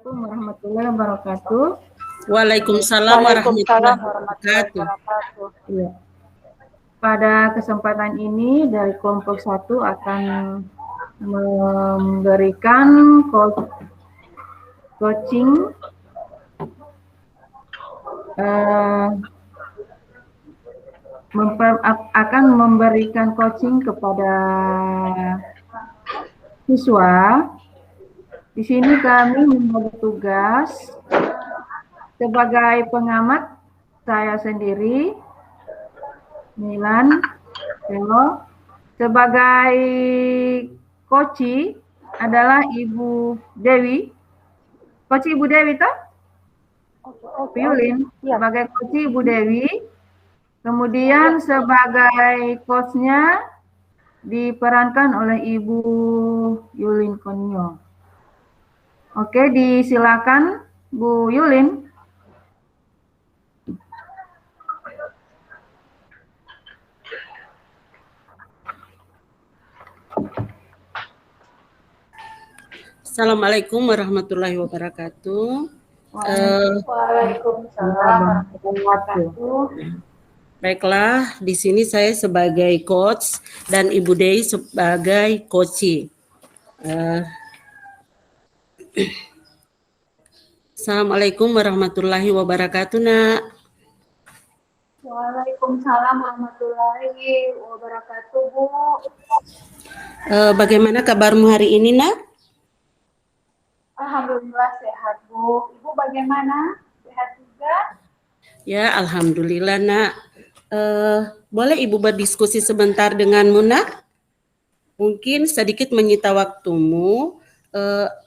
Assalamualaikum warahmatullahi wabarakatuh. Waalaikumsalam Waalaikumsalam warahmatullahi warahmatullahi wabarakatuh. wabarakatuh. Ya. Pada kesempatan ini dari kelompok 1 akan memberikan coaching akan memberikan coaching kepada siswa. Di sini kami membagi tugas sebagai pengamat saya sendiri, Milan Telo. Sebagai coach adalah Ibu Dewi. Coach Ibu Dewi toh? Yulin. Sebagai coach Ibu Dewi. Kemudian sebagai coachnya diperankan oleh Ibu Yulin Konyo. Oke, disilakan Bu Yulin. Assalamualaikum warahmatullahi wabarakatuh. Waalaikumsalam warahmatullahi wabarakatuh. Baiklah, di sini saya sebagai coach dan Ibu Dei sebagai coach. Assalamualaikum warahmatullahi wabarakatuh, Nak. Waalaikumsalam warahmatullahi wabarakatuh, Bu. Bagaimana kabarmu hari ini, Nak? Alhamdulillah sehat, Bu. Ibu bagaimana? Sehat juga? Ya, alhamdulillah, Nak. Boleh Ibu berdiskusi sebentar denganmu, Nak? Mungkin sedikit menyita waktumu.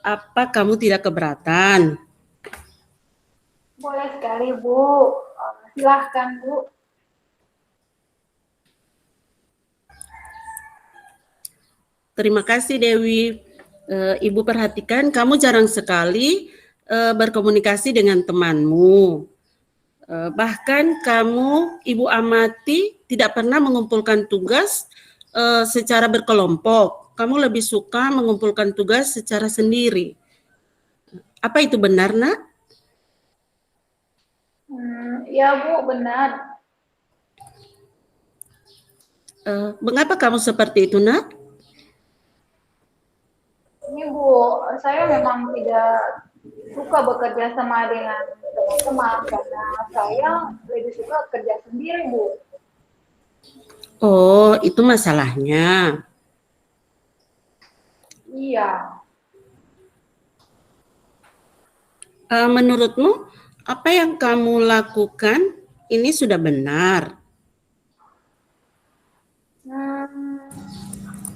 Apa kamu tidak keberatan? Boleh sekali, Bu. Silahkan, Bu. Terima kasih, Dewi. Ibu perhatikan kamu jarang sekali berkomunikasi dengan temanmu. Bahkan kamu, Ibu amati, tidak pernah mengumpulkan tugas secara berkelompok. Kamu lebih suka mengumpulkan tugas secara sendiri. Apa itu benar, Nak? Ya, Bu, benar. Mengapa kamu seperti itu, Nak? Ini, Bu, saya memang tidak suka bekerja sama dengan teman-teman karena saya lebih suka kerja sendiri, Bu. Oh, itu masalahnya. Iya. Menurutmu, apa yang kamu lakukan ini sudah benar?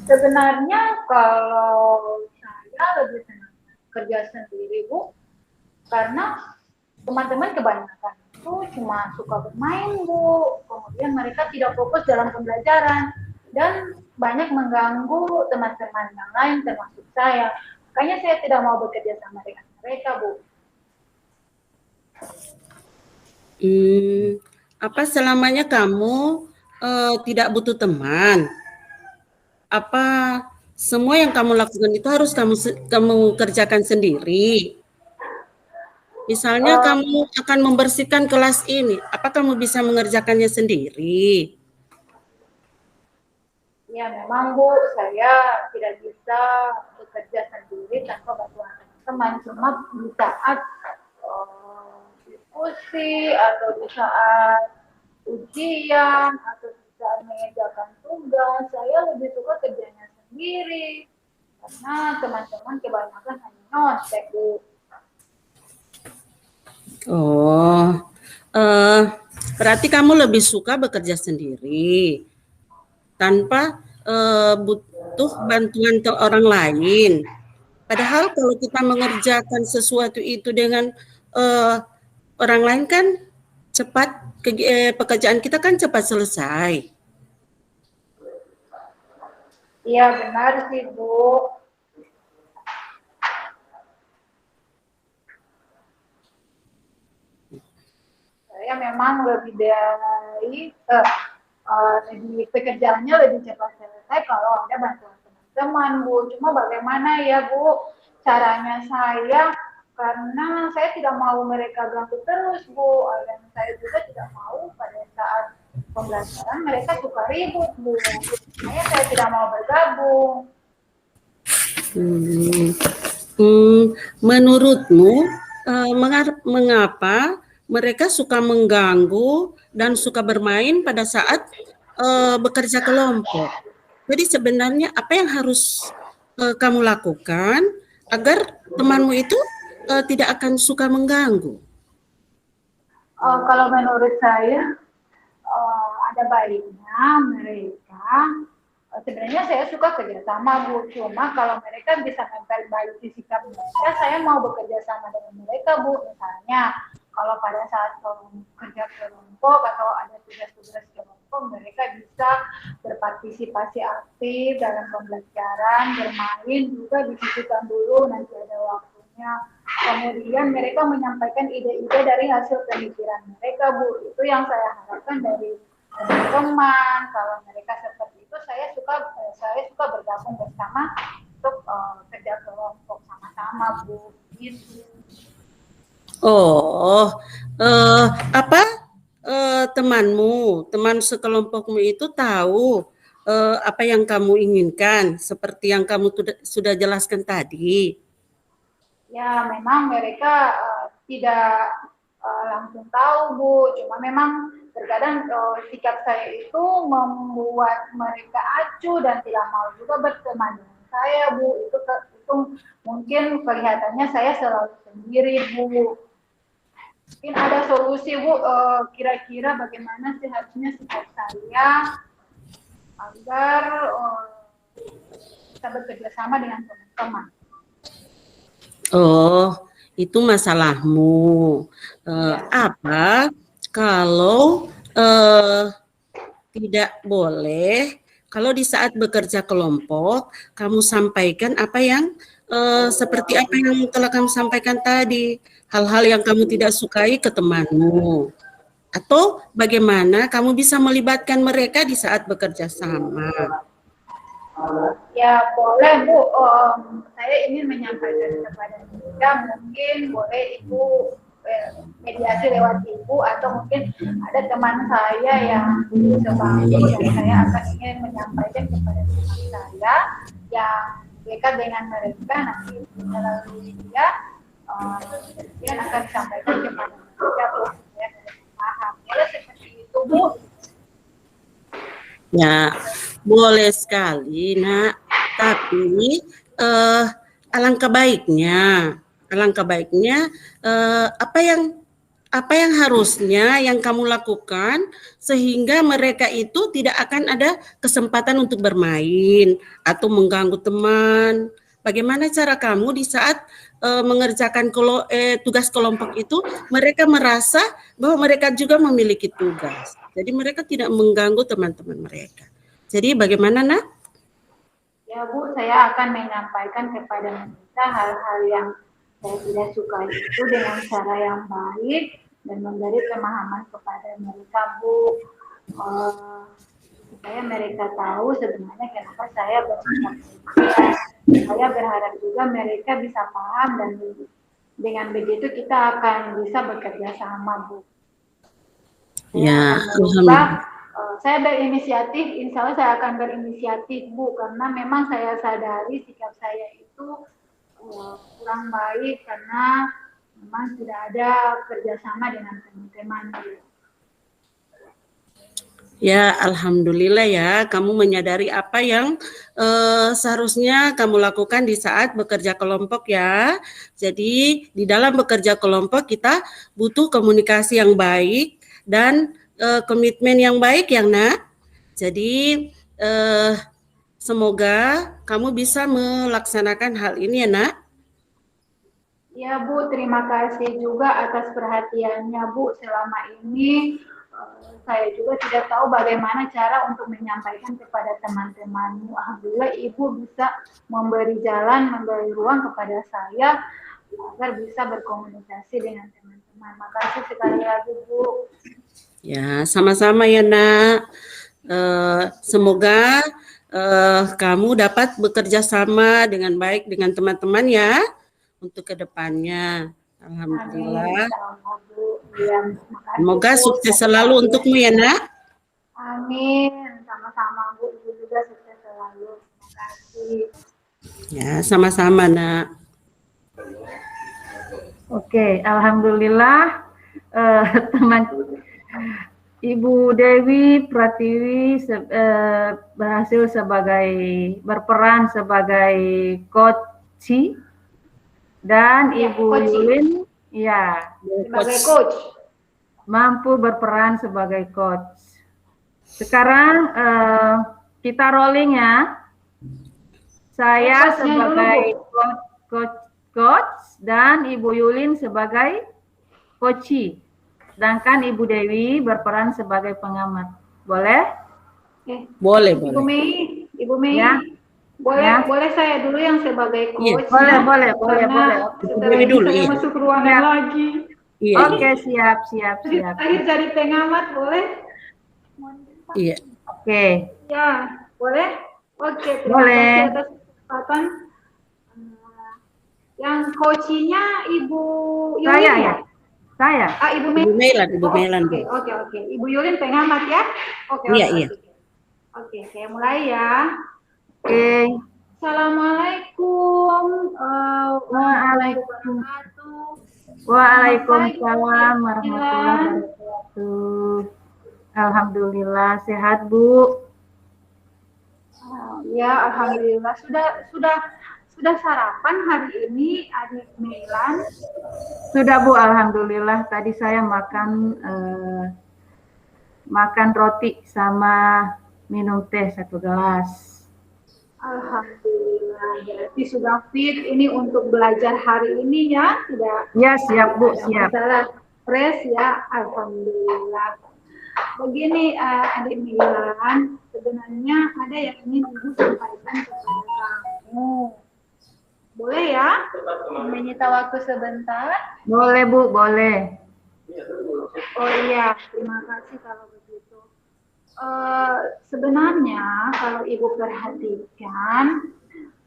Sebenarnya kalau saya lebih senang kerja sendiri, Bu, karena teman-teman kebanyakan itu cuma suka bermain, Bu. Kemudian mereka tidak fokus dalam pembelajaran dan banyak mengganggu teman-teman yang lain termasuk saya. Makanya saya tidak mau bekerja sama dengan mereka, Bu. Apa selamanya kamu tidak butuh teman? Apa semua yang kamu lakukan itu harus kamu kerjakan sendiri? Misalnya kamu akan membersihkan kelas ini, apa kamu bisa mengerjakannya sendiri? Ya memang, Bu, saya tidak bisa bekerja sendiri tanpa bantuan teman-teman. Cuma di saat diskusi atau di saat ujian atau di saat mengerjakan tugas, saya lebih suka kerjanya sendiri karena teman-teman kebanyakan hanya nyontek, Bu. Oh, berarti kamu lebih suka bekerja sendiri tanpa butuh bantuan ke orang lain. Padahal kalau kita mengerjakan sesuatu itu dengan orang lain kan cepat, pekerjaan kita kan cepat selesai. Iya benar sih, Bu. Saya memang lebih dari lebih pekerjaannya lebih cepat selesai kalau ada bantuan teman-teman, Bu. Cuma bagaimana ya, Bu, caranya saya karena saya tidak mau mereka ganggu terus, Bu. Dan saya juga tidak mau pada saat pembelajaran mereka suka ribut, Bu. Makanya saya tidak mau bergabung. Menurutmu mengapa mereka suka mengganggu dan suka bermain pada saat bekerja kelompok? Jadi sebenarnya apa yang harus kamu lakukan agar temanmu itu tidak akan suka mengganggu? Kalau menurut saya ada baiknya mereka sebenarnya saya suka kerjasama, Bu. Cuma kalau mereka bisa memperbaiki sikap mereka, saya mau bekerja sama dengan mereka, Bu. Misalnya kalau pada saat kerja kelompok atau ada tugas-tugas kelompok, mereka bisa berpartisipasi aktif dalam pembelajaran, bermain juga disisihkan dulu nanti ada waktunya. Kemudian mereka menyampaikan ide-ide dari hasil pemikiran mereka, Bu. Itu yang saya harapkan dari teman-teman. Kalau mereka seperti itu, saya suka bergabung bersama untuk kerja kelompok sama-sama, Bu. Gitu. Oh, teman sekelompokmu itu tahu apa yang kamu inginkan, seperti yang kamu sudah jelaskan tadi. Ya, memang mereka tidak langsung tahu, Bu. Cuma memang terkadang sikap saya itu membuat mereka acuh dan tidak mau juga berteman dengan saya, Bu. Itu mungkin kelihatannya saya selalu sendiri, Bu. Mungkin ada solusi, Bu, kira-kira bagaimana seharusnya sikap saya agar bisa bekerja sama dengan teman-teman. Oh, itu masalahmu. Apa kalau tidak boleh kalau di saat bekerja kelompok kamu sampaikan apa yang seperti apa yang telah kamu sampaikan tadi, hal-hal yang kamu tidak sukai ke temanmu, atau bagaimana kamu bisa melibatkan mereka di saat bekerja sama? Ya boleh, Bu. Saya ingin menyampaikan kepada mereka, mungkin boleh Ibu mediasi lewat Ibu, atau mungkin ada teman saya yang sebangku dan saya akan ingin menyampaikan kepada teman saya yang dekat dengan mereka, nanti melalui dia kemudian akan disampaikan kepada mereka, Bu, supaya mereka paham. Ya, seperti itu, Bu. Ya, boleh sekali, Nak. Tapi alangkah baiknya apa yang harusnya yang kamu lakukan sehingga mereka itu tidak akan ada kesempatan untuk bermain atau mengganggu teman. Bagaimana cara kamu di saat mengerjakan tugas kelompok itu mereka merasa bahwa mereka juga memiliki tugas. Jadi mereka tidak mengganggu teman-teman mereka. Jadi bagaimana, Nak? Ya, Bu, saya akan menyampaikan kepada mereka hal-hal yang saya tidak suka itu dengan cara yang baik dan memberi pemahaman kepada mereka, Bu, supaya mereka tahu sebenarnya kenapa saya bersikap seperti. Saya berharap juga mereka bisa paham dan dengan begitu kita akan bisa bekerja sama, Bu. Ya, alhamdulillah. Saya berinisiatif, insya Allah saya akan berinisiatif, Bu, karena memang saya sadari sikap saya itu kurang baik karena memang tidak ada kerjasama dengan teman-teman. Ya, alhamdulillah ya, kamu menyadari apa yang seharusnya kamu lakukan di saat bekerja kelompok ya. Jadi di dalam bekerja kelompok kita butuh komunikasi yang baik dan komitmen yang baik ya, Nak. Jadi semoga kamu bisa melaksanakan hal ini ya, Nak. Ya, Bu, terima kasih juga atas perhatiannya, Bu. Selama ini saya juga tidak tahu bagaimana cara untuk menyampaikan kepada teman-temanmu. Alhamdulillah Ibu bisa memberi jalan, memberi ruang kepada saya agar bisa berkomunikasi dengan teman-teman. Makasih sekali lagi, Bu. Ya, sama-sama ya, Nak. Semoga kamu dapat bekerja sama dengan baik dengan teman-teman ya, untuk kedepannya. Amin. Alhamdulillah. Sama Bu. Ya, makasih, Semoga Bu. sukses selalu untukmu ya nak. Amin. Sama-sama Bu. Ibu juga sukses selalu. Terima kasih. Ya, sama-sama nak. Oke, alhamdulillah teman Ibu Dewi Pratiwi berhasil berperan sebagai coach dan Ya, Ibu coach. Yulin ya Sebagai coach. mampu berperan sebagai coach. Sekarang kita rolling ya. Saya Coachnya sebagai dulu, coach dan Ibu Yulin sebagai coachee. Sedangkan Ibu Dewi berperan sebagai pengamat. Boleh? Boleh, Ibu boleh. Mei, Ibu Mei, Ya. boleh Ya. boleh saya dulu yang sebagai Iya. coach. Boleh. Setelah Dewi ini dulu, saya iya. masuk ruangan Ya. lagi. Iya, Oke, iya. siap. Terakhir jadi pengamat boleh? Iya. Oke. Ya, boleh? Oke, terima Boleh. kasih atas kesempatan. Yang coachnya Ibu Yulin Saya ya? ya. Saya. Ibu Mei. Ibu Melan. Oke. Ibu Yulin pengamat ya? Oke. Iya. Oke, saya mulai ya. Oke. Assalamualaikum Waalaikumsalam. wabarakatuh. Waalaikumsalam warahmatullahi wabarakatuh. Alhamdulillah sehat Bu. Ya, alhamdulillah sudah sarapan hari ini Adik Meilan. Sudah Bu, alhamdulillah. Tadi saya makan roti sama minum teh 1 gelas. Alhamdulillah, berarti sudah fit ini untuk belajar hari ini ya, tidak? Ya, siap Bu, siap. Masalah stres ya, alhamdulillah. Begini Adik Meilan, sebenarnya ada yang ingin Ibu sampaikan kepada kamu. Boleh ya? Menyita waktu sebentar. Boleh Bu, boleh. Oh iya, terima kasih kalau begitu. Sebenarnya kalau Ibu perhatikan,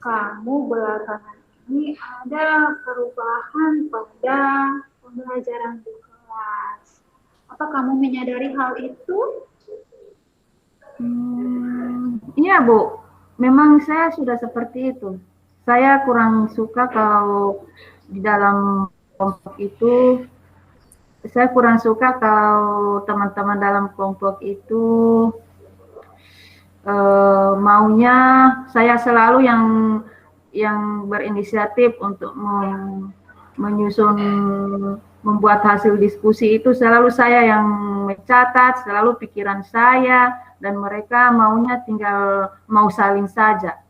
kamu belakangan ini ada perubahan pada pembelajaran di kelas. Apa kamu menyadari hal itu? Iya Bu, memang saya sudah seperti itu. Saya kurang suka kalau di dalam kelompok itu, saya kurang suka kalau teman-teman dalam kelompok itu maunya saya selalu yang berinisiatif untuk menyusun, membuat hasil diskusi itu selalu saya yang mencatat, selalu pikiran saya, dan mereka maunya tinggal mau saling saja.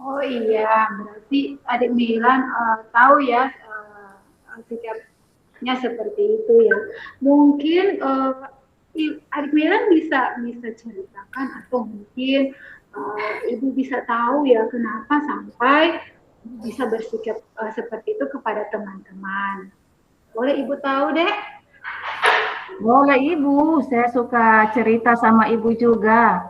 Oh iya, berarti Adik Meilan tahu ya sikapnya seperti itu ya. Mungkin Adik Meilan bisa ceritakan atau mungkin Ibu bisa tahu ya kenapa sampai bisa bersikap seperti itu kepada teman-teman. Boleh Ibu tahu deh? Boleh Ibu, saya suka cerita sama Ibu juga.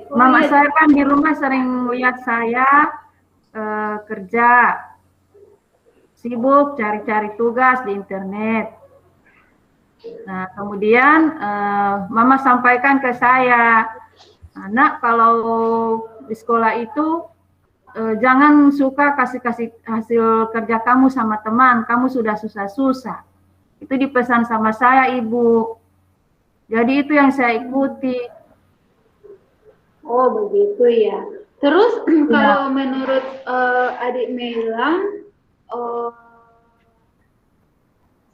Mama saya kan di rumah sering lihat saya kerja, sibuk cari-cari tugas di internet. Nah, kemudian Mama sampaikan ke saya, Nak, kalau di sekolah itu jangan suka kasih hasil kerja kamu sama teman, kamu sudah susah-susah. Itu dipesan sama saya, Ibu. Jadi itu yang saya ikuti. Oh, begitu ya. Terus kalau menurut Adik Meilan,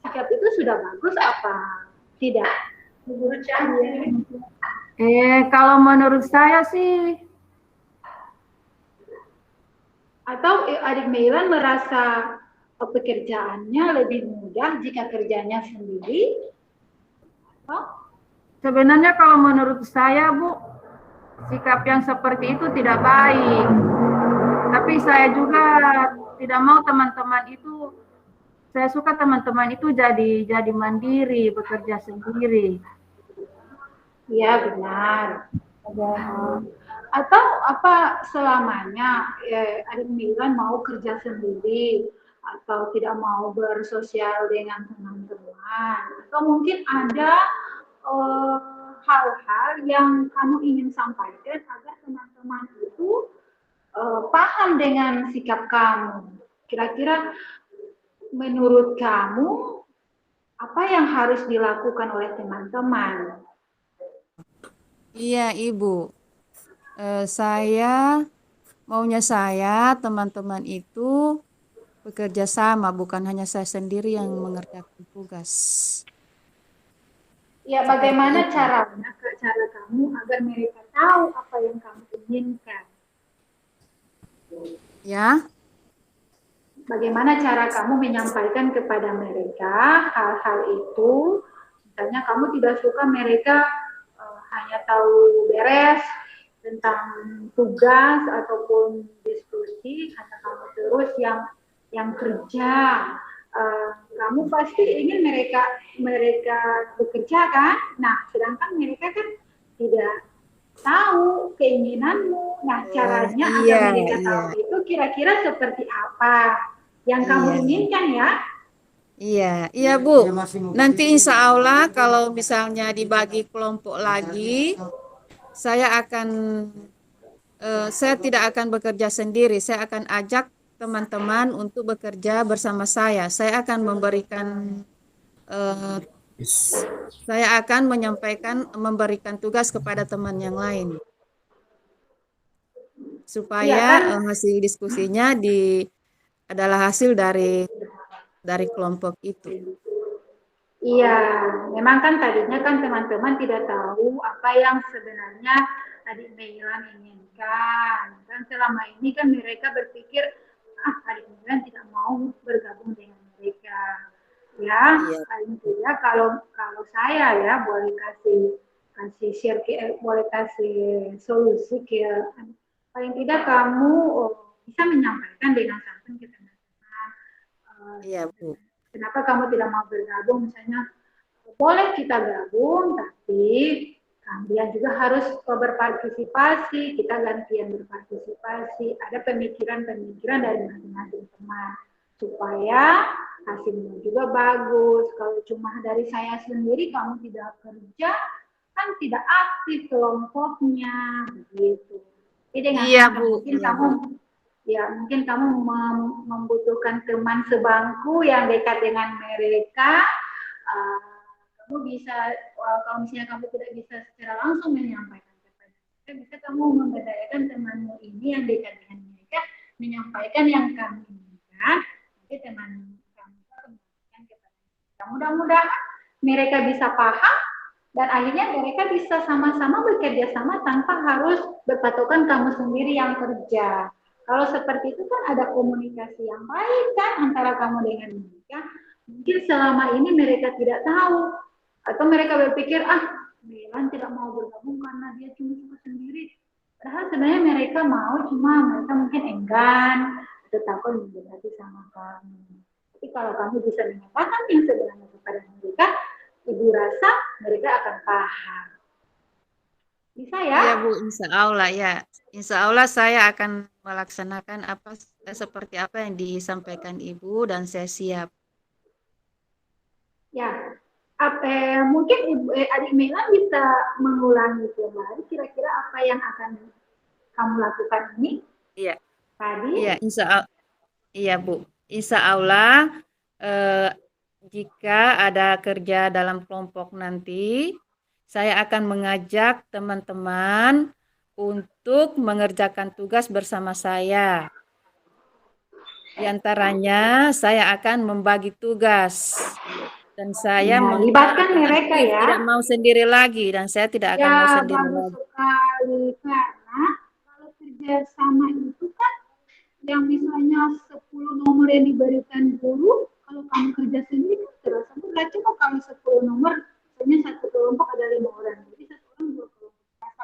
sikap itu sudah bagus apa tidak? Menurut saya. Kalau menurut saya sih, atau Adik Meilan merasa pekerjaannya lebih mudah jika kerjanya sendiri? Sebenarnya kalau menurut saya, Bu, sikap yang seperti itu tidak baik. Tapi saya juga tidak mau teman-teman itu, saya suka teman-teman itu jadi mandiri, bekerja sendiri. Iya, benar. Atau apa selamanya adik Milan mau kerja sendiri atau tidak mau bersosial dengan teman-teman, atau mungkin ada hal-hal yang kamu ingin sampaikan agar teman-teman itu paham dengan sikap kamu. Kira-kira menurut kamu apa yang harus dilakukan oleh teman-teman? Iya, Ibu. Maunya saya, teman-teman itu bekerja sama, bukan hanya saya sendiri yang mengerjakan tugas. Ya, bagaimana caranya, cara kamu agar mereka tahu apa yang kamu inginkan? Ya, Bagaimana cara kamu menyampaikan kepada mereka hal-hal itu? Misalnya kamu tidak suka mereka hanya tahu beres tentang tugas ataupun diskusi, karena kamu terus yang kerja. Kamu pasti ingin mereka bekerja kan? Nah, sedangkan mereka kan tidak tahu keinginanmu. Nah, caranya agar mereka tahu itu kira-kira seperti apa yang kamu inginkan ya? Iya Bu. Nanti insya Allah kalau misalnya dibagi kelompok lagi, saya tidak akan bekerja sendiri. Saya akan ajak teman-teman untuk bekerja bersama saya. Saya akan memberikan tugas kepada teman yang lain supaya hasil diskusinya adalah hasil dari kelompok itu. Iya, memang kan tadinya kan teman-teman tidak tahu apa yang sebenarnya adik Milan inginkan. Dan selama ini kan mereka berpikir, adik Milan tidak mau bergabung dengan mereka. Ya, paling tidak kalau saya ya boleh kasih share boleh kasih solusi ke paling tidak kamu bisa menyampaikan dengan santun ke teman-teman. Iya Bu. Kenapa kamu tidak mau bergabung? Misalnya, boleh kita gabung, tapi kalian juga harus berpartisipasi. Kita gantian berpartisipasi. Ada pemikiran-pemikiran dari masing-masing teman supaya hasilnya juga bagus. Kalau cuma dari saya sendiri, kamu tidak kerja, kan tidak aktif kelompoknya, begitu. Jadi mungkin kamu membutuhkan teman sebangku yang dekat dengan mereka. Kamu bisa, kalau misalnya kamu tidak bisa secara langsung menyampaikan kepada mereka, bisa kamu memberdayakan temanmu ini yang dekat dengan mereka menyampaikan yang kamu inginkan. Nanti teman kamu menyampaikan kepada mereka. Mudah-mudahan mereka bisa paham dan akhirnya mereka bisa sama-sama bekerja sama tanpa harus berpatokan kamu sendiri yang kerja. Kalau seperti itu kan ada komunikasi yang baik kan antara kamu dengan mereka. Mungkin selama ini mereka tidak tahu. Atau mereka berpikir, Milan tidak mau bergabung karena dia cuma suka sendiri. Padahal sebenarnya mereka mau, cuma mereka mungkin enggan atau takut berarti sama kamu. Tapi kalau kamu bisa menyatakan yang sebenarnya kepada mereka, Ibu rasa mereka akan paham. Bisa ya? Iya Bu, insya Allah ya. Insya Allah saya akan melaksanakan seperti apa yang disampaikan Ibu dan saya siap. Ya, mungkin adik Milan bisa mengulangi kembali kira-kira apa yang akan kamu lakukan ini? Iya. Tadi? Iya, iya Bu. Insya Allah jika ada kerja dalam kelompok nanti, saya akan mengajak teman-teman untuk mengerjakan tugas bersama saya. Di antaranya saya akan membagi tugas dan saya libatkan mereka ya. Tidak mau sendiri lagi dan saya tidak akan mau sendiri lagi. Sekali, karena kalau kerja sama itu kan yang misalnya 10 nomor yang diberikan guru, kalau kamu kerja sendiri kan terasa berat. Cuma kalau 10 nomor, misalnya satu kelompok ada 5 orang, jadi satu orang 2 kelompok.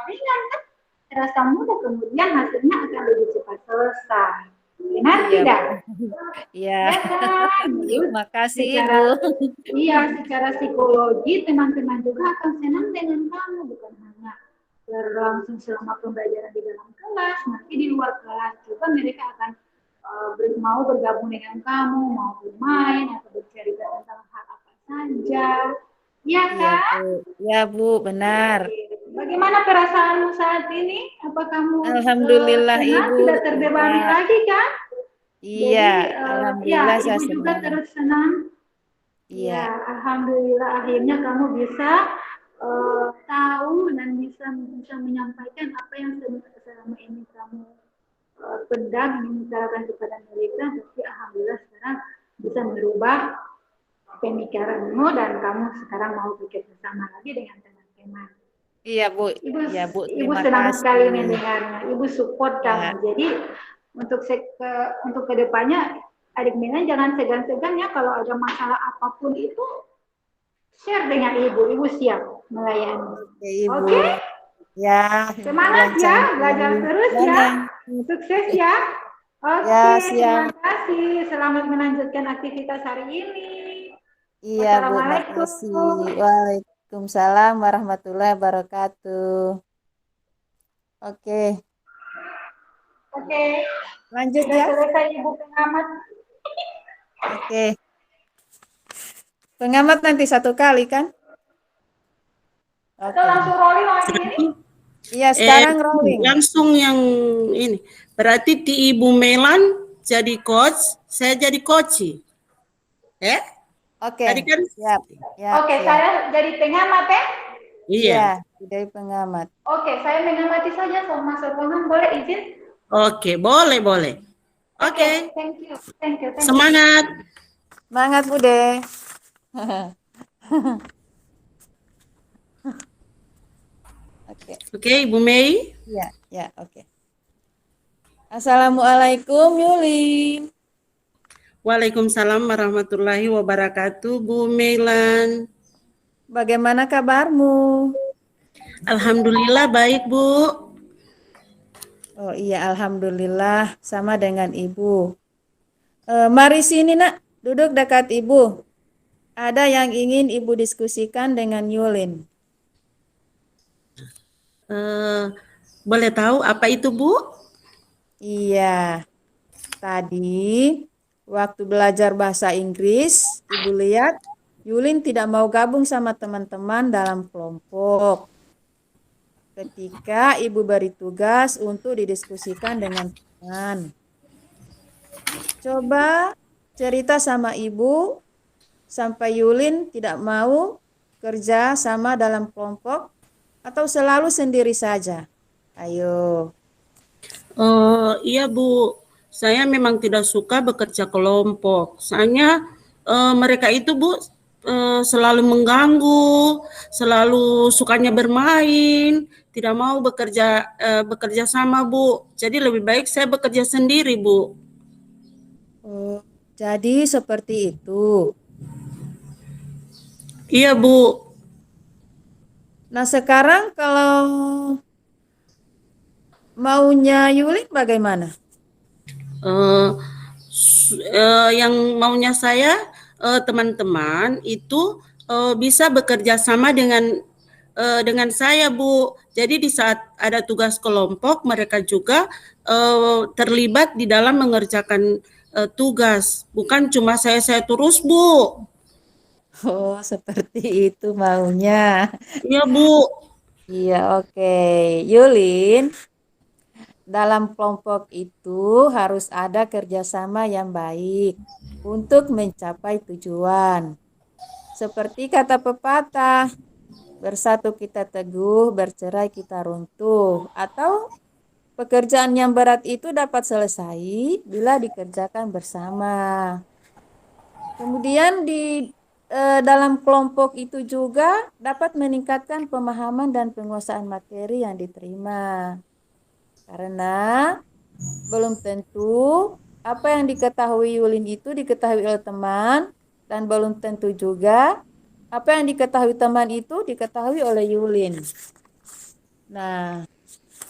Ringan kan, terasa mudah, kemudian hasilnya akan lebih cepat selesai. Benar tidak? Iya. Ya kan? Makasih Ibu. Iya, secara psikologi teman-teman juga akan senang dengan kamu, bukan hanya berlangsung selama pembelajaran di dalam kelas, nanti di luar kelas juga mereka akan mau bergabung dengan kamu, mau bermain atau bercerita tentang hal apa saja. Iya Iya, kan? Bu. Ya, Bu, benar. Bagaimana perasaanmu saat ini? Apa kamu Alhamdulillah, senang, Ibu. tidak terbebani Ya, lagi kan? iya, Jadi ya alhamdulillah saya ibu juga senang. terus senang. Ya, Iya, alhamdulillah akhirnya kamu bisa tahu dan bisa menyampaikan apa yang selama ini kamu pendam mengutarakan kepada mereka. Tapi alhamdulillah sekarang bisa merubah pemikiranmu dan kamu sekarang mau bekerja sama lagi dengan teman-teman. iya, Bu. Ibu, Iya, Bu. ibu Terima senang sekali kasih. mendengarnya. Ibu support Ya, kamu. Jadi untuk kedepannya adik Mina jangan segan-segan ya kalau ada masalah apapun itu share dengan ibu. Ibu siap melayani. oke, Ibu. Oke? Ya, Semangat yang ya, cantik. belajar terus Ya, ya. yang Sukses ya. Oke, ya, terima siap. kasih. Selamat melanjutkan aktivitas hari ini. Iya, Bu. Wassalamualaikum. Makasih. Waalaikumsalam warahmatullahi wabarakatuh. Oke, Oke, lanjut sudah ya. selesai ibu pengamat. Oke. Pengamat nanti satu kali kan? Atau Oke. langsung rolling lagi ini? Iya, sekarang rolling. Langsung yang ini. Berarti di Ibu Melan jadi coach, saya jadi coach. Oke, Tadi kan? siap. Ya, Oke, siap. saya jadi pengamat ya. Iya. Iya, dari pengamat. Oke, saya mengamati saja sama Sokongan. Boleh izin? Oke, boleh, boleh. Oke. Thank you. Thank you. Semangat. Semangat, Bude. Oke. Oke, Ibu Mei. Ya, ya, oke. Assalamualaikum, Yulin. Waalaikumsalam warahmatullahi wabarakatuh, Bu Melan. Bagaimana kabarmu? Alhamdulillah baik, Bu. Oh iya, alhamdulillah sama dengan Ibu. Mari sini, Nak. Duduk dekat Ibu. Ada yang ingin Ibu diskusikan dengan Yulin. Boleh tahu apa itu, Bu? Iya, tadi waktu belajar bahasa Inggris, Ibu lihat Yulin tidak mau gabung sama teman-teman dalam kelompok. Ketika Ibu beri tugas untuk didiskusikan dengan teman. Coba cerita sama Ibu sampai Yulin tidak mau kerja sama dalam kelompok atau selalu sendiri saja. Ayo. Iya, Bu. Saya memang tidak suka bekerja kelompok. Soalnya mereka itu, Bu, selalu mengganggu, selalu sukanya bermain, tidak mau bekerja sama, Bu. Jadi lebih baik saya bekerja sendiri, Bu. Oh, jadi seperti itu. Iya, Bu. Nah, sekarang kalau maunya Yulin bagaimana? Eh, yang maunya saya teman-teman itu bisa bekerja sama dengan saya, Bu. Jadi di saat ada tugas kelompok mereka juga terlibat di dalam mengerjakan tugas, bukan cuma saya terus, Bu. Oh, seperti itu maunya. Iya, Bu. Iya, oke. Yulin, dalam kelompok itu harus ada kerjasama yang baik untuk mencapai tujuan. Seperti kata pepatah, bersatu kita teguh, bercerai kita runtuh. Atau pekerjaan yang berat itu dapat selesai bila dikerjakan bersama. Kemudian di dalam kelompok itu juga dapat meningkatkan pemahaman dan penguasaan materi yang diterima. Karena belum tentu apa yang diketahui Yulin itu diketahui oleh teman dan belum tentu juga apa yang diketahui teman itu diketahui oleh Yulin. Nah,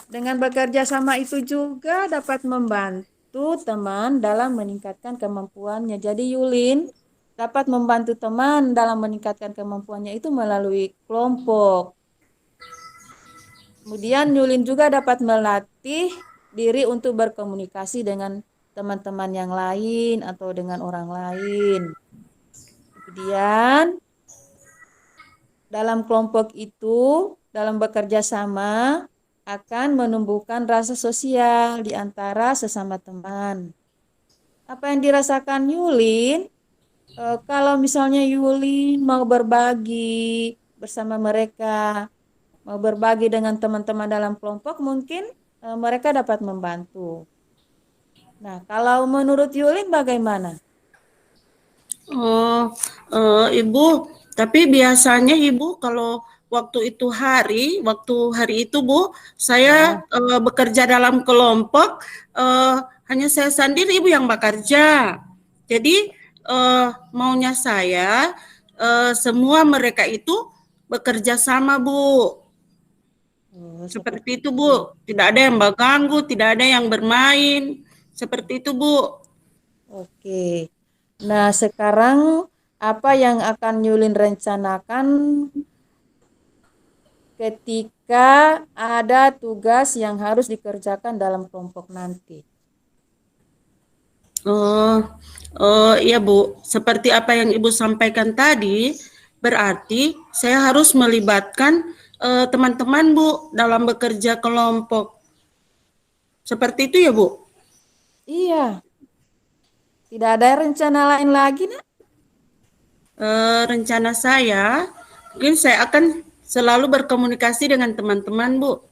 dengan bekerja sama itu juga dapat membantu teman dalam meningkatkan kemampuannya. Jadi Yulin dapat membantu teman dalam meningkatkan kemampuannya itu melalui kelompok. Kemudian Yulin juga dapat melatih diri untuk berkomunikasi dengan teman-teman yang lain atau dengan orang lain. Kemudian dalam kelompok itu, dalam bekerja sama akan menumbuhkan rasa sosial di antara sesama teman. Apa yang dirasakan Yulin, kalau misalnya Yulin mau berbagi bersama mereka, mau berbagi dengan teman-teman dalam kelompok, mungkin mereka dapat membantu. Nah, kalau menurut Yulin bagaimana? Oh, Ibu, tapi biasanya Ibu kalau waktu hari itu Bu, saya Ya. bekerja dalam kelompok, hanya saya sendiri Ibu yang bekerja. Jadi maunya saya semua mereka itu bekerja sama Bu. Oh, seperti Seperti itu itu. Bu, tidak ada yang mengganggu, tidak ada yang bermain. Seperti itu Bu. Oke. Nah, sekarang apa yang akan Yulin rencanakan ketika ada tugas yang harus dikerjakan dalam kelompok nanti? Oh, iya Bu. Seperti apa yang Ibu sampaikan tadi, berarti saya harus melibatkan teman-teman Bu dalam bekerja kelompok. Seperti itu ya Bu. Iya, tidak ada rencana lain lagi, Nak? Rencana saya, mungkin saya akan selalu berkomunikasi dengan teman-teman Bu.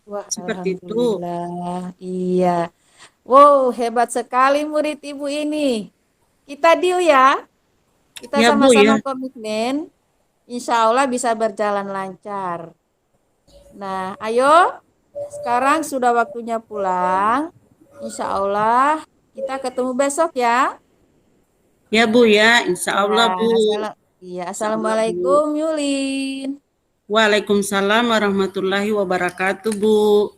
Wah, Seperti itu. alhamdulillah. Iya. Wow, hebat sekali murid Ibu ini. Kita deal ya. Kita Ya Bu sama-sama ya. komitmen. Insya Allah bisa berjalan lancar. Nah, ayo. Sekarang sudah waktunya pulang. Insya Allah kita ketemu besok ya. Ya Bu ya, insya Ya, Allah Bu. iya, Insya Allah Bu. Assalamualaikum Yulin. Waalaikumsalam warahmatullahi wabarakatuh Bu.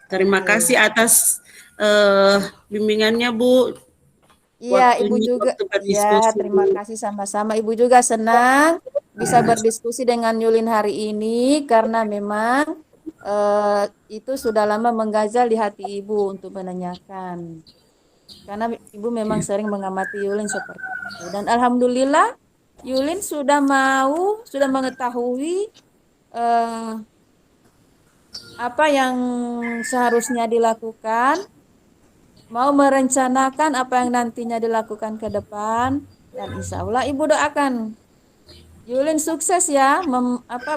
Terima Oke. kasih atas eh, bimbingannya, Bu. Iya, Ibu Waktunya juga. waktu Iya, berdiskusi, terima Bu. kasih sama-sama. Ibu juga senang bisa berdiskusi dengan Yulin hari ini karena memang eh, itu sudah lama mengganjal di hati Ibu untuk menanyakan. Karena Ibu memang sering mengamati Yulin seperti itu. Dan alhamdulillah Yulin sudah mengetahui eh, apa yang seharusnya dilakukan, mau merencanakan apa yang nantinya dilakukan ke depan, dan insya Allah Ibu doakan Yulin sukses ya,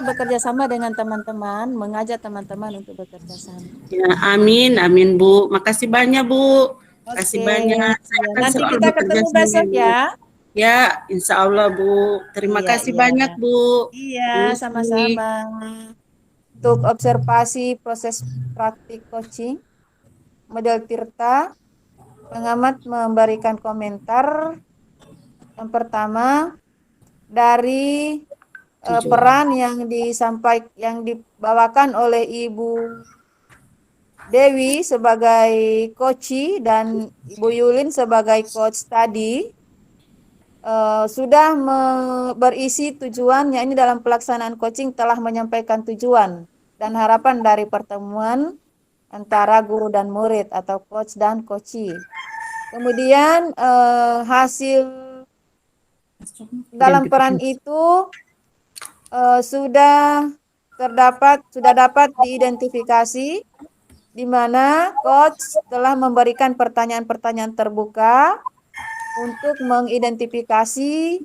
bekerja sama dengan teman-teman, mengajak teman-teman untuk bekerja sama. Ya, amin, amin, Bu. Makasih banyak, Bu. Makasih Oke, banyak. Saya ya, akan nanti selalu kita bekerja ketemu sama besok Bu. ya. Ya, insya Allah, Bu. Terima Iya, kasih iya. banyak, Bu. Iya, Permisi. sama-sama. Untuk observasi proses praktik coaching, model Tirta, pengamat memberikan komentar. Yang pertama, dari Tujuan. peran yang dibawakan oleh Ibu Dewi sebagai coach dan Ibu Yulin sebagai coach tadi sudah berisi tujuan, ini dalam pelaksanaan coaching telah menyampaikan tujuan dan harapan dari pertemuan antara guru dan murid atau coach dan coachee. Kemudian hasil dalam peran itu sudah dapat diidentifikasi di mana coach telah memberikan pertanyaan-pertanyaan terbuka untuk mengidentifikasi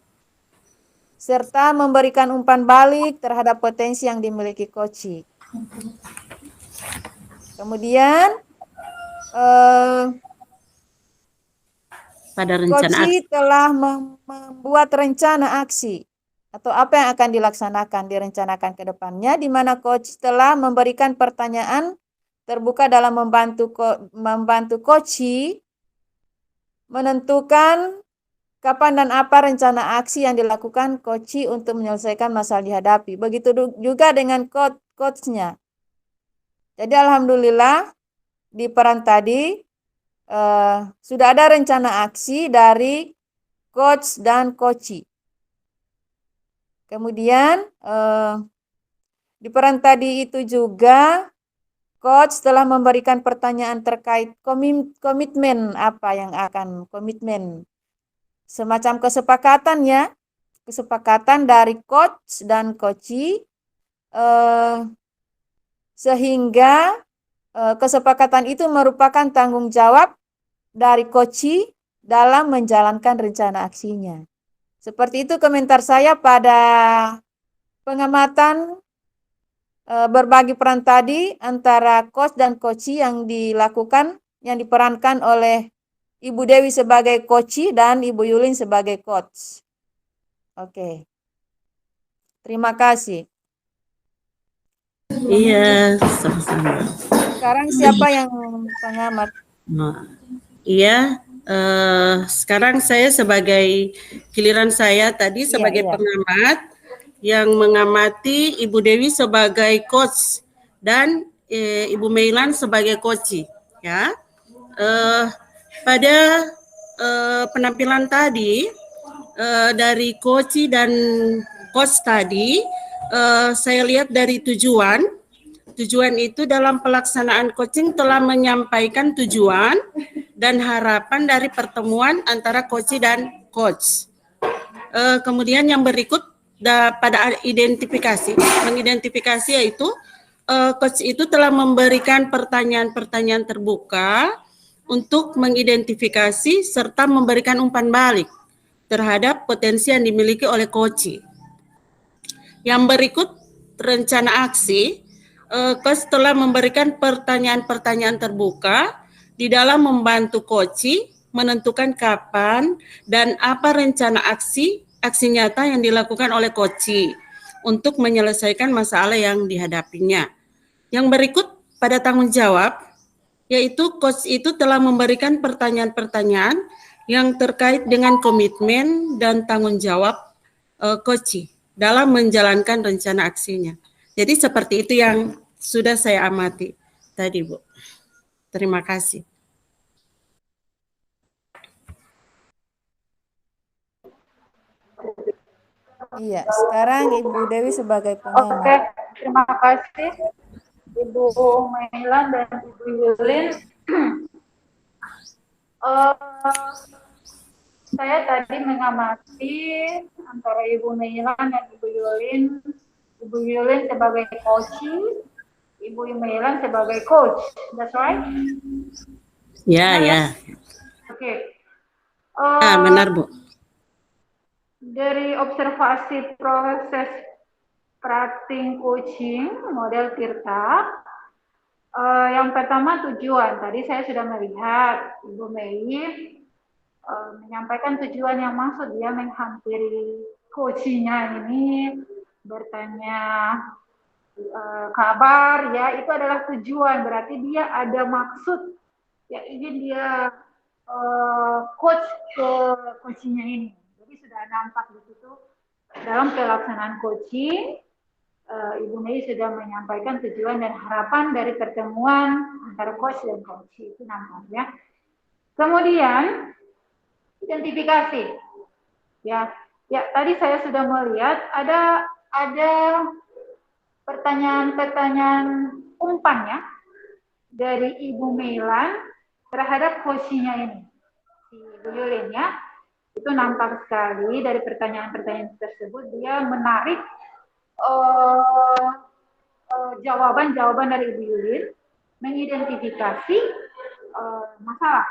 serta memberikan umpan balik terhadap potensi yang dimiliki coach. Kemudian Pada coach rencana aksi. telah membuat rencana aksi atau apa yang akan direncanakan ke depannya, di mana coach telah memberikan pertanyaan terbuka dalam membantu coach menentukan kapan dan apa rencana aksi yang dilakukan coach untuk menyelesaikan masalah dihadapi. Begitu juga dengan coachnya. Jadi alhamdulillah di peran tadi sudah ada rencana aksi dari coach dan coachee. Kemudian Di peran tadi itu juga coach telah memberikan pertanyaan terkait komitmen apa yang akan komitmen. Semacam kesepakatan ya. Kesepakatan dari coach dan coachee sehingga kesepakatan itu merupakan tanggung jawab dari coachee dalam menjalankan rencana aksinya. Seperti itu komentar saya pada pengamatan berbagi peran tadi antara coach dan coachee yang dilakukan, yang diperankan oleh Ibu Dewi sebagai coachee dan Ibu Yulin sebagai coach. Oke. Terima kasih. Iya, sama-sama. Sekarang siapa yang pengamat? Nah, iya, sekarang saya sebagai giliran saya tadi sebagai Iya. pengamat yang mengamati Ibu Dewi sebagai coach dan Ibu Meilan sebagai coach, ya. Pada penampilan tadi dari coach dan coach tadi, saya lihat dari tujuan itu dalam pelaksanaan coaching telah menyampaikan tujuan dan harapan dari pertemuan antara coach dan coach. Kemudian yang berikut pada mengidentifikasi yaitu coach itu telah memberikan pertanyaan-pertanyaan terbuka untuk mengidentifikasi serta memberikan umpan balik terhadap potensi yang dimiliki oleh coach. Yang berikut rencana aksi, coach telah memberikan pertanyaan-pertanyaan terbuka di dalam membantu coach menentukan kapan dan apa rencana aksi nyata yang dilakukan oleh coach untuk menyelesaikan masalah yang dihadapinya. Yang berikut pada tanggung jawab, yaitu coach itu telah memberikan pertanyaan-pertanyaan yang terkait dengan komitmen dan tanggung jawab coach dalam menjalankan rencana aksinya. Jadi seperti itu yang sudah saya amati tadi, Bu. Terima kasih. Iya, sekarang Ibu Dewi sebagai pengamat. Oke, terima kasih Ibu Meilan dan Ibu Yulin. Saya tadi mengamati antara Ibu Meilan dan Ibu Yulin. Ibu Yulin sebagai coach, Ibu Meilan sebagai coach. That's right? Ya, ya. Oke. Benar, Bu. Dari observasi proses praktik coaching model Tirta, yang pertama tujuan. Tadi saya sudah melihat Ibu Mei menyampaikan tujuan yang maksud dia menghampiri coachingnya ini bertanya kabar, ya itu adalah tujuan, berarti dia ada maksud ya ingin dia coach ke coachingnya ini. Jadi sudah nampak di situ dalam pelaksanaan coaching Ibu Mei sudah menyampaikan tujuan dan harapan dari pertemuan antara coach dan coach, itu nampak ya. Kemudian identifikasi, ya tadi saya sudah melihat ada pertanyaan-pertanyaan umpan ya dari Ibu Meilan terhadap coachingnya ini, si Ibu Yulin ya. Itu nampak sekali dari pertanyaan-pertanyaan tersebut dia menarik jawaban-jawaban dari Ibu Yulin, mengidentifikasi masalah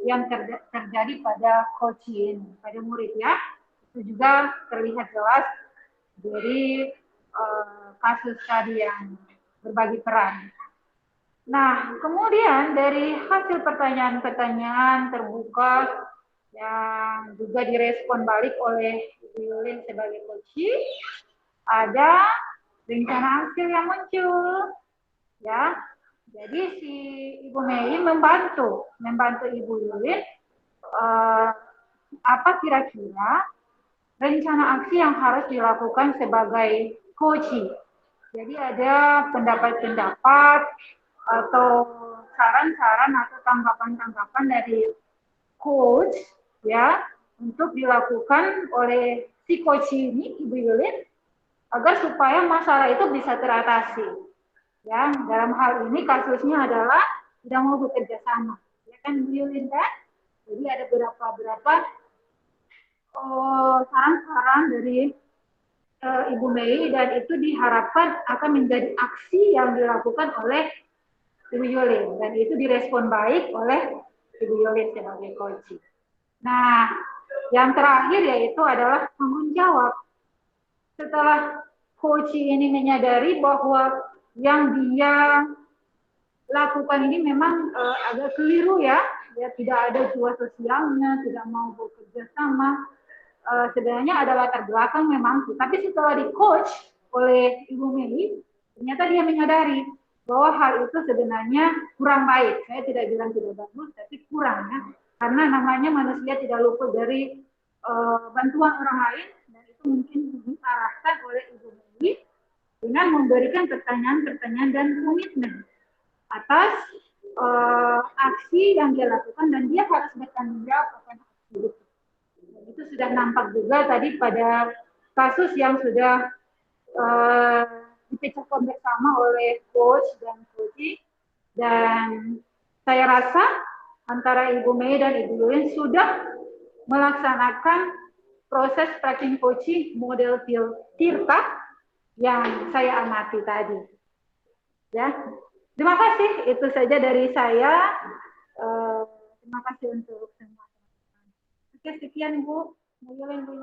yang terjadi pada coaching, pada murid ya. Itu juga terlihat jelas dari kasus tadi yang berbagi peran. Nah, kemudian dari hasil pertanyaan-pertanyaan terbuka yang juga direspon balik oleh Ibu Yulin sebagai coaching, ada rencana aksi yang muncul, ya. Jadi si Ibu Mei membantu Ibu Yulin apa kira-kira rencana aksi yang harus dilakukan sebagai coaching. Jadi ada pendapat-pendapat atau saran-saran atau tanggapan-tanggapan dari coach ya untuk dilakukan oleh si coach ini Ibu Yulin agar supaya masalah itu bisa teratasi. Ya, dalam hal ini kasusnya adalah tidak mau bekerja sama. Ya kan, Bu Yulin kan? Jadi ada beberapa saran-saran dari Ibu Mei dan itu diharapkan akan menjadi aksi yang dilakukan oleh Ibu Yulin dan itu direspon baik oleh Ibu Yulin sebagai coach. Nah, yang terakhir yaitu adalah tanggung jawab. Setelah coach ini menyadari bahwa yang dia lakukan ini memang agak keliru ya, tidak ada jiwa sosialnya, tidak mau bekerja sama. Sebenarnya ada latar belakang memang, tapi setelah di coach oleh Ibu Mei, ternyata dia menyadari bahwa hal itu sebenarnya kurang baik. Saya tidak bilang tidak bagus, tapi kurang ya, karena namanya manusia tidak luput dari bantuan orang lain, dan itu mungkin diarahkan oleh Ibu Mei dengan memberikan pertanyaan-pertanyaan dan komitmen atas aksi yang dia lakukan dan dia harus bertanggung jawab akan aksi itu. Itu sudah nampak juga tadi pada kasus yang sudah dipecahkan bersama oleh coach dan coach, dan saya rasa antara Ibu Mei dan Ibu Yulin sudah melaksanakan proses tracking coaching model Tirta yang saya amati tadi. Ya, terima kasih. Itu saja dari saya. Terima kasih untuk semua. Oke, sekian Bu Yulin, Bu